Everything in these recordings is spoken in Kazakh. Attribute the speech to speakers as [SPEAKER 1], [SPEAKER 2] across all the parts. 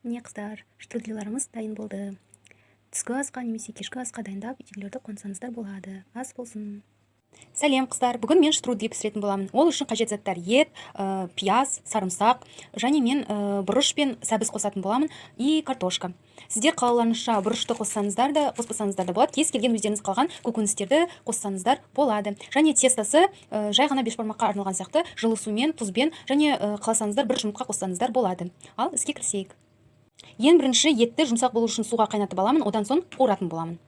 [SPEAKER 1] Міне қыздар, штруделеріміз дайын болды. Түскі асқа немесе кешкі асқа дайындап үйлерді қонсаңыздар болады. Ас болсын. Сәлем қыздар, бүгін мен штрудель пісіретін боламын. Ол үшін қажет заттар ет, пияз, сарымсақ, және мен бұрыш пен сәбіз қосатын боламын и картошка. Сіздер қалауларыңызша бұрышты қоссаңыздар да, қоспасаңыздар да болады. Кез келген өздеріңіз қалған көкөністерді қоссаңыздар болады. Және тестосы жай ғана бешбармаққа арналған сияқты жылы сумен, тұзбен және қаласаңыздар бір жұмыртқа қоссаңыздар болады. Ал іске кірісейік. Ең бірінші етті жұмсақ болу үшін суға қайнатып аламын, одан соң қуыратын боламын.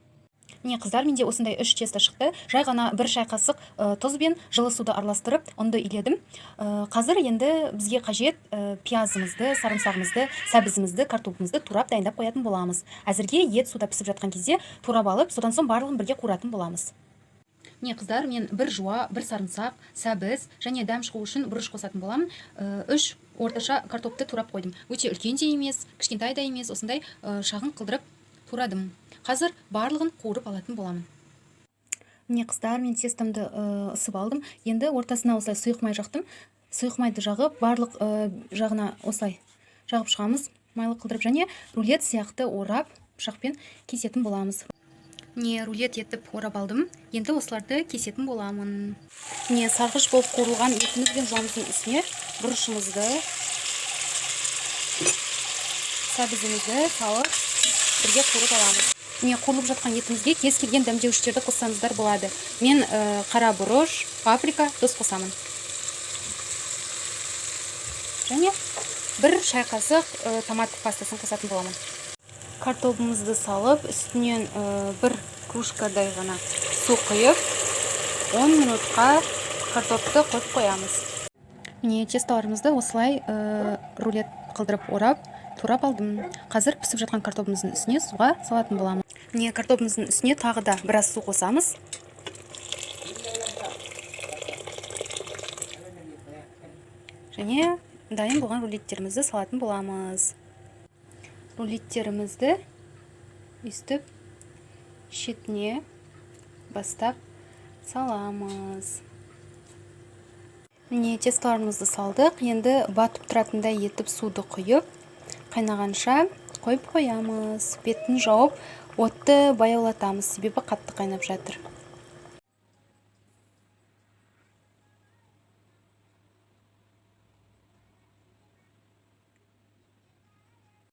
[SPEAKER 1] Міне қыздар, менде осындай 3 тесто шықты. Жай ғана бір шай қасық тұз бен жылы суды араластырып, ұнды иледім. Қазір енді бізге қажет пиязымызды, сарымсағымызды, сәбізімізді, картопымызды турап дайындап қоятын боламыз. Әзірге ет суда пісіп жатқан кезде турап алып, содан соң барлығын бірге қуыратын боламыз. Міне қыздар, мен бір жуа, бір сарымсақ, сәбіз және дәм шығу үшін бұрыш қосатын боламын. 3 орташа картопты турап қойдым. Өте үлкен де емес, кішкентай да емес, осындай шағын қылдырып турадым. Қазір барлығын қуырып алатын боламын. Міне қыздар, мен тестамды ысып алдым. Енді ортасына осылай сұйық май жақтым. Сұйық майды жағып, барлық жағына осылай жағып шығамыз. Майлы қылдырып және рулет сияқты орап, пышақпен кесетін боламыз. Не рулет етіп орап алдым. Енді осыларды кесетін боламын. Не сарғыш болып қуырылған етіміз бен жуамыздың үстіне бұрышымызды, сәбізімізді салып бірге қуырып аламыз. Не қуырылып жатқан етімізге кез келген дәмдеуіштерді қоссаңыздар болады. Мен қара бұрыш, паприка, тұз қосамын. Және бір шай қасық томат пастасын қосатын боламын. Картопымызды салып, үстінен бір кружкадай ғана су құйып, 10 минутқа картопты қойып қоямыз. Міне тесталарымызды осылай рулет қылдырып орап, турап алдым. Қазір пісіп жатқан картопымыздың үстіне суға салатын боламын. Міне картопымыздың үстіне тағы да біраз су қосамыз. Және дайын болған рулеттерімізді салатын боламыз. Рулеттерімізді үстіп шетіне бастап саламыз. Міне тесталарымызды салдық. Енді батып тұратындай етіп суды құйып, қайнағанша қойып қоямыз. Бетін жауып, отты баяулатамыз, себебі қатты қайнап жатыр.